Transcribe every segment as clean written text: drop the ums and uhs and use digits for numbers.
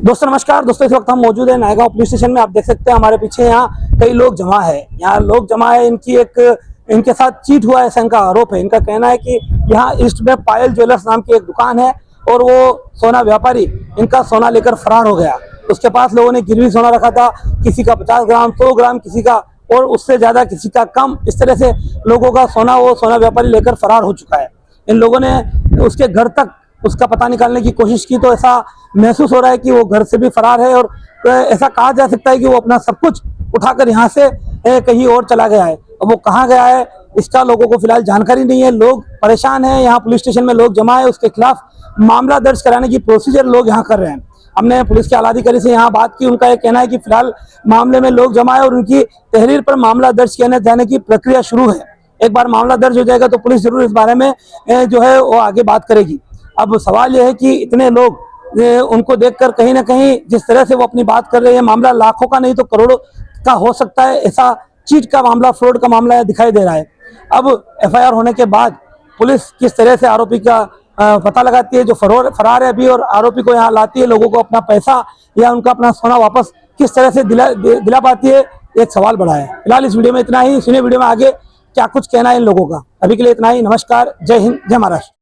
दोस्तों नमस्कार। दोस्तों इस वक्त हम मौजूद है नायगांव पुलिस स्टेशन में। आप देख सकते हैं हमारे पीछे यहाँ कई लोग जमा है। यहाँ लोग जमा है, इनके साथ चीट हुआ है ऐसा इनका आरोप है। इनका कहना है कि यहाँ ईस्ट में पायल ज्वेलर्स नाम की एक दुकान है और वो सोना व्यापारी इनका सोना लेकर फरार हो गया। उसके पास लोगों ने गिरवी सोना रखा था, किसी का 50 ग्राम 100 ग्राम, किसी का और उससे ज्यादा, किसी का कम। इस तरह से लोगों का सोना वो सोना व्यापारी लेकर फरार हो चुका है। इन लोगों ने उसके घर तक उसका पता निकालने की कोशिश की तो ऐसा महसूस हो रहा है कि वो घर से भी फरार है और ऐसा कहा जा सकता है कि वो अपना सब कुछ उठाकर यहाँ से कहीं और चला गया है। अब वो कहाँ गया है इसका लोगों को फिलहाल जानकारी नहीं है। लोग परेशान हैं। यहाँ पुलिस स्टेशन में लोग जमा है, उसके खिलाफ मामला दर्ज कराने की प्रोसीजर लोग यहाँ कर रहे हैं। हमने पुलिस के आलाधिकारी से यहाँ बात की। उनका ये कहना है कि फिलहाल मामले में लोग जमा है और उनकी तहरीर पर मामला दर्ज किए जाने की प्रक्रिया शुरू है। एक बार मामला दर्ज हो जाएगा तो पुलिस जरूर इस बारे में जो है वो आगे बात करेगी। अब सवाल यह है कि इतने लोग उनको देखकर कहीं ना कहीं जिस तरह से वो अपनी बात कर रहे हैं, मामला लाखों का नहीं तो करोड़ों का हो सकता है। ऐसा चीट का मामला, फ्रॉड का मामला दिखाई दे रहा है। अब एफआईआर होने के बाद पुलिस किस तरह से आरोपी का पता लगाती है जो फरार है अभी, और आरोपी को यहाँ लाती है, लोगों को अपना पैसा या उनका अपना सोना वापस किस तरह से दिला पाती है, एक सवाल बड़ा है। फिलहाल इस वीडियो में इतना ही। सुनिए वीडियो में आगे क्या कुछ कहना है इन लोगों का। अभी के लिए इतना ही। नमस्कार, जय हिंद, जय महाराष्ट्र।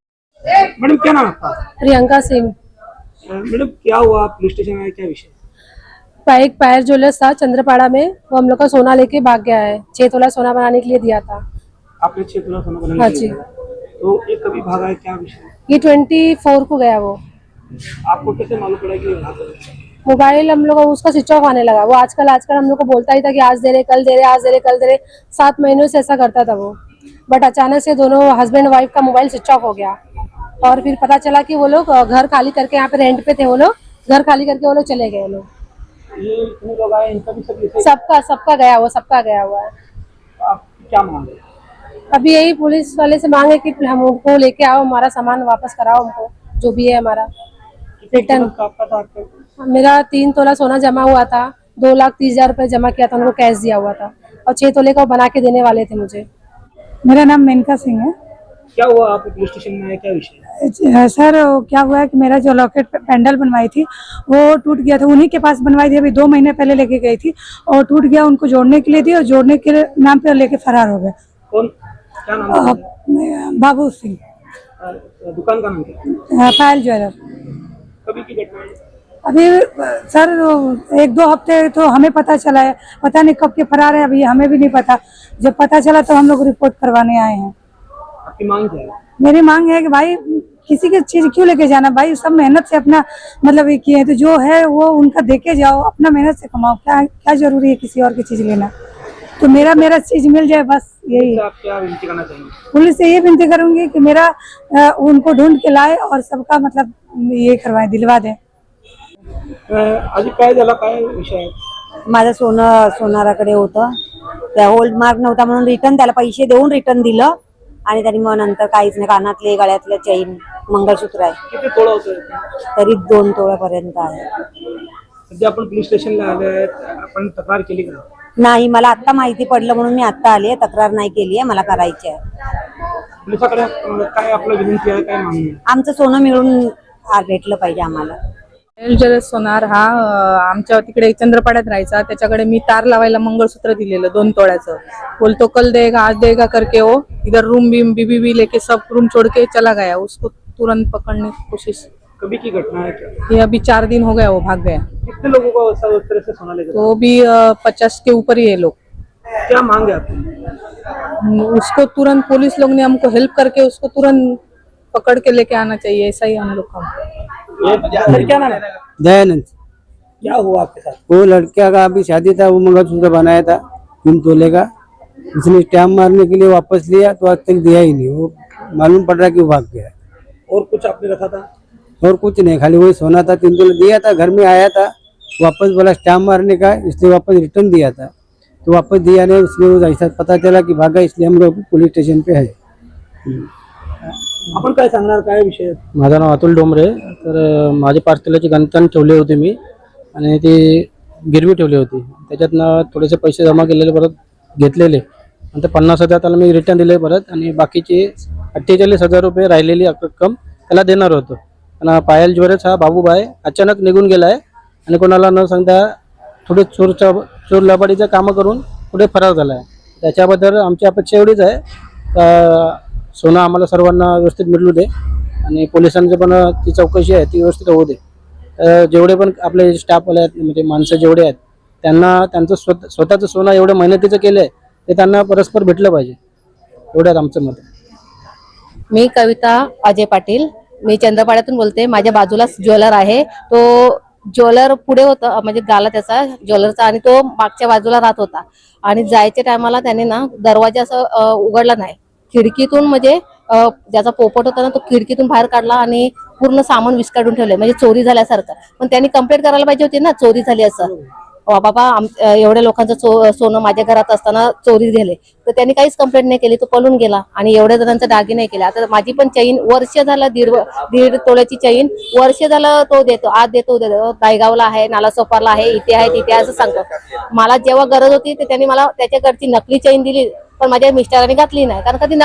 मैडम क्या नाम है आपका? प्रियंका सिंह। मैडम क्या हुआ, पुलिस स्टेशन में क्या विषय? एक पायल ज्वेलर्स था चंद्रपाड़ा में, वो हम लोग का सोना लेके भाग गया है। 6 तोला सोना बनाने के लिए दिया था। आपने 6 तोला सोना बनाने हाँ के लिए जी। दिया? तो ये कभी भागा है, क्या विषय? ये 24 को गया। वो आपको कैसे मालूम पड़ा कि ये भागा है? मोबाइल हम लोग उसका स्विच ऑफ आने लगा। वो आजकल हम लोग को बोलता ही था कि आज दे रहे, कल दे रहे, आज दे रहे, कल दे रहे। 7 महीनों से ऐसा करता था वो। बट अचानक से दोनों हस्बैंड वाइफ का मोबाइल स्विच ऑफ हो गया और फिर पता चला कि वो लोग घर खाली करके, यहाँ पे रेंट पे थे वो लोग, घर खाली करके वो लोग चले गए। लोग ये इतने लोग आए, इनका भी सब ऐसे? सबका गया हुआ, सबका गया हुआ है। आप क्या मांगे? अभी यही पुलिस वाले से मांगे कि हम उनको लेके आओ, हमारा सामान वापस कराओ हमको, जो भी है हमारा रिटर्न। आपका था आपका? मेरा 3 तोला सोना जमा हुआ था, 2,30,000 रुपए जमा किया था, उनको कैश दिया हुआ था और 6 तोले का वो बना के देने वाले थे मुझे। मेरा नाम मेनका सिंह है। क्या हुआ, आप पुलिस स्टेशन में आए, क्या विषय? सर क्या हुआ है कि मेरा जो लॉकेट पेंडल बनवाई थी वो टूट गया था। उन्हीं के पास बनवाई थी, अभी 2 महीने पहले लेके गई थी और टूट गया। उनको जोड़ने के लिए दी और जोड़ने के नाम पे लेके फरार हो गए। कौन, क्या नाम है? बाबू सिंह। दुकान का नाम क्या? पायल ज्वेलर। कभी की घटना है? अभी सर 1-2 हफ्ते तो हमें पता चला है, पता नहीं कब के फरार है, अभी हमें भी नहीं पता। जब पता चला तो हम लोग रिपोर्ट करवाने आए हैं। आपकी मांग क्या है? मेरी मांग है कि भाई किसी की चीज क्यों लेके जाना, भाई सब मेहनत से अपना मतलब ये किए, तो जो है वो उनका देके जाओ, अपना मेहनत से कमाओ। क्या जरूरी है किसी और की चीज लेना? तो मेरा चीज मिल जाए, बस यही। आप क्या विनती करना चाहेंगे? पुलिस से ये विनती करूंगी कि मेरा उनको ढूंढ के लाए और सबका मतलब ये करवाए, दिलवा दे। आधी काय झाला, काय विषय? माझं सोनाराकडे होतं, त्या होल्ड मार्क नव्हता म्हणून रिटर्न त्याला पैसे देऊन रिटर्न दिलं आणि त्यांनी मग नंतर काहीच नाही, कानातले, गळ्यातले चेन, मंगळसूत्र आहे, किती तोळा होतं? तरी 2 तोळ्यापर्यंत आहे। सध्या आपण पुलिस स्टेशनला आले आहेत, आपण तक्रार केली का? नाही, मला आता माहिती पडलं म्हणून मी आता आली आहे, तक्रार नाही केली आहे, मला करायची आहे। पोलिसाकडे काय आपलं विनंती आहे, काय मागणी आहे? आमचं सोनं मिळून भेटलं पाहिजे आम्हाला। ज्वेलर्स सोनार हा आमच्या तिकडे चंद्रपाड्यात राहायचा। त्याच्याकडे मी तार लावायला मंगळसूत्र दिलेलं 2 तोळ्याचं। बोलतो कल देगा आज देगा करके वो इधर रूम बीबी लेके सब रूम छोड़ के चला गया। उसको तुरंत पकड़ने की कोशिश। कभी की घटना है क्या? ये अभी 4 दिन हो गया, वो भाग गया। कितने लोगों को ऐसा उस तरह से सोना लेकर? तो भी 50 के ऊपर ही है लोग। क्या मांग है आपकी? उसको तुरंत पुलिस लोग ने हमको हेल्प करके उसको तुरंत पकड़ के लेके आना चाहिए, ऐसा ही हम लोग का। क्या नाम है? दयानंद। क्या हुआ आपके साथ? वो लड़का का अभी शादी था, वो मंगलसूत्र बनाया था 3 तोले का, उसने स्टैम्प मारने के लिए वापस लिया तो आज तक दिया ही नहीं। वो मालूम पड़ रहा कि वो भाग गया। और कुछ आपने रखा था? और कुछ नहीं, खाली वही सोना था, 3 तोले दिया था, घर में आया था, वापस बोला स्टैम्प मारने का, इसलिए वापस रिटर्न दिया था, तो वापस दिया नहीं। उसलिए ऐसा पता चला कि भागा, इसलिए हम लोग पुलिस स्टेशन पे है। आपण काय सांगणार, काय विषय? माझं नाव अतुल डोंबरे। तर माझे 5 तोल्याची गंठण ठेवली होती मी आणि ती गिरवी ठेवली होती। त्याच्यातनं थोडेसे पैसे जमा केलेले परत घेतलेले आणि ते 50,000 त्याला मी रिटर्न दिले परत, आणि बाकीचे 48,000 रुपये राहिलेली रक्कम त्याला देणार होतो। आणि पायल ज्वेलर्स हा बाबूबाई अचानक निघून गेलाय आणि कोणाला न सांगता थोडे चोर लबाडीचं कामं करून पुढे फरार झाला आहे. त्याच्याबद्दल आमची अपेक्षा एवढीच आहे का सोनं आम्हाला सर्वांना व्यवस्थित मिळू दे आणि पोलिसांचं पण ती चौकशी आहे ती व्यवस्थित होऊ दे. जेवढे पण आपले स्टाफवाले आहेत म्हणजे माणसं जेवढे आहेत त्यांना त्यांचं स्वतःचं सोनं एवढं मेहनतीचं केलं आहे ते त्यांना परस्पर भेटलं पाहिजे, एवढ्यात आमचं मत आहे. मी कविता अजय पाटील, मी चंद्रपाड्यातून बोलते. माझ्या बाजूलाच ज्वेलर आहे. तो ज्वेलर पुढे होता म्हणजे गाला त्याचा ज्वेलरचा आणि तो मागच्या बाजूला राहत होता आणि जायच्या टायमाला त्याने ना दरवाजा असं उघडला नाही, खिडकीतून म्हणजे ज्याचा पोपट होता ना तो खिडकीतून बाहेर काढला आणि पूर्ण सामान विस्काडून ठेवले म्हणजे चोरी झाल्यासारखं. पण त्यांनी कंप्लेंट करायला पाहिजे होती ना चोरी झाली असं. बाबा एवढ्या लोकांचं सोनं माझ्या घरात असताना चोरी गेले, तर त्यांनी काहीच कंप्लेंट नाही केली, तो पळून गेला आणि एवढ्या जणांचा दागिने केले. आता माझी पण चैन वर्ष झालं, दीड तोळ्याची चैन वर्ष झालं तो देतो, आज देतो उद्या देतो. दायगावला आहे, नालासोपारला आहे, इथे आहे तिथे असं सांगतो. मला जेव्हा गरज होती तर त्यांनी मला त्याच्याकडची नकली चैन दिली, पण माझ्या मिस्टरांनी घातली नाही, कारण का ती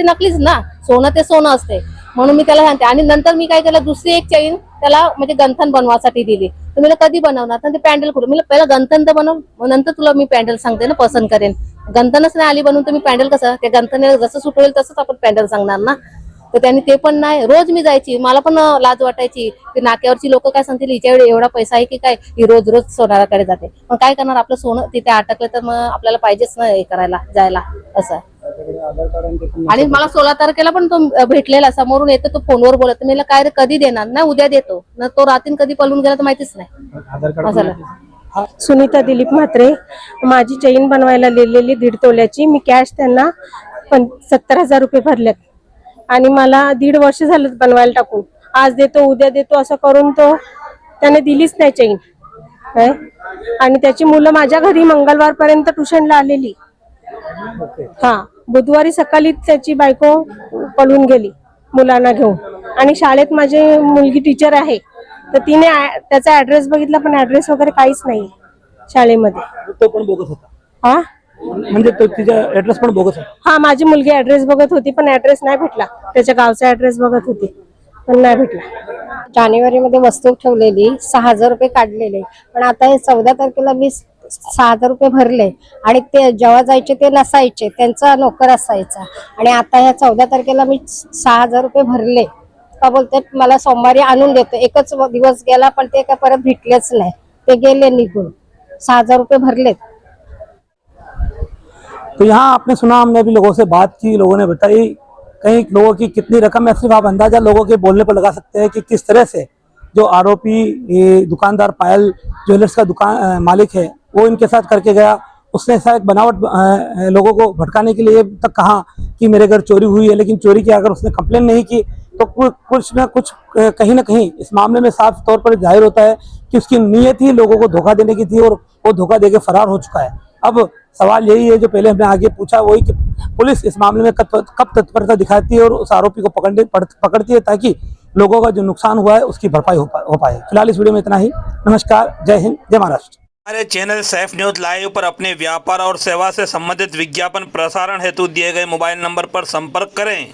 नकलीच ना, सोनं ते सोनं असते. म्हणून मी त्याला सांगते. आणि नंतर मी काय केलं, दुसरी एक चैन त्याला म्हणजे गंथन बनवासाठी दिली. तर मी कधी बनवणार, तर ते पॅन्डल करू. मी पहिला गंथन तर बनव, नंतर तुला मी पॅन्डल सांगते ना पसंत करेन. गंथनच नाही आली बनवून तर मी पॅन्डल कसं, ते गंथन जसं सुटवेल तसंच आपण पॅन्डल सांगणार ना. तर त्यांनी ते पण नाही. रोज मी जायची, मला पण लाज वाटायची. ते नाक्यावरची लोक काय सांगतील हिच्याकडे एवढा पैसा आहे की काय, ही रोज रोज सोनाराकडे जाते. पण काय करणार, आपलं सोनं तिथे अटकलं तर मग आपल्याला पाहिजेच ना हे करायला जायला असं. आणि मला 16 तारखेला पण तो भेटलेला, समोरून येतो तो फोनवर बोलत. मी काय रे कधी देणार, नाही उद्या देतो ना. तो रात्री कधी पळून गेला तर माहितीच नाही. सुनीता दिलीप म्हात्रे. माझी चैन बनवायला लिहिलेली 1.5 तोल्याची, मी कॅश त्यांना 70,000 रुपये भरलेत आणि मला 1.5 वर्ष झालं बनवायला टाकून. आज देतो उद्या देतो असं करून तो त्याने दिलीच नाही चैन. आणि त्याची मुलं माझ्या घरी मंगळवारपर्यंत ट्युशनला आलेली. हा, बुधवारी सकाळी त्याची बायको पळून गेली मुलांना घेऊन. आणि शाळेत माझी मुलगी टीचर आहे, तर तिने त्याचा ऍड्रेस बघितला पण ऍड्रेस वगैरे काहीच नाही शाळेमध्ये. तो पण बोगस होता. हा म्हणजे तो तिचा ऍड्रेस पण बोगस होता. हा, माझी मुलगी ऍड्रेस बघत होती पण ऍड्रेस नाही भेटला. त्याच्या गावचा ऍड्रेस बघत होती पण नाही भेटला. जानेवारीमध्ये वस्तू ठेवलेली 6,000 रुपये काढलेले, पण आता हे 14 तारखेला मी 6,000 रुपये भरले आणि ते जेव्हा जायचे ते नसायचे, त्यांचा नोकर असायचा. आणि आता ह्या 14 तारखेला मी 6,000 रुपये भरले. का बोलते मला सोमवारी आणून देतो. एकच दिवस गेला पण ते काय परत भेटलेच नाही, ते गेले निघून. 6,000 रुपये भरलेत. तो यहाँ आपने सुना, हमने भी लोगों से बात की, लोगों ने बताई कई लोगों की कितनी रकम है, सिर्फ आप अंदाजा लोगों के बोलने पर लगा सकते हैं कि किस तरह से जो आरोपी दुकानदार पायल ज्वेलर्स का दुकान मालिक है वो इनके साथ करके गया। उसने ऐसा एक बनावट लोगों को भटकाने के लिए तक कहा कि मेरे घर चोरी हुई है, लेकिन चोरी की अगर उसने कंप्लेन नहीं की तो कुछ ना कुछ कहीं ना कहीं इस मामले में साफ तौर पर जाहिर होता है कि उसकी नीयत ही लोगों को धोखा देने की थी और वो धोखा देके फरार हो चुका है। अब सवाल यही है जो पहले हमने आगे पूछा, वही कि पुलिस इस मामले में कब तत्परता दिखाती है और उस आरोपी को पकड़ती है ताकि लोगों का जो नुकसान हुआ है उसकी भरपाई हो पाए। फिलहाल इस वीडियो में इतना ही। नमस्कार, जय हिंद, जय महाराष्ट्र। हमारे चैनल सैफ न्यूज़ लाइव पर अपने व्यापार और सेवा से संबंधित विज्ञापन प्रसारण हेतु दिए गए मोबाइल नंबर पर संपर्क करें।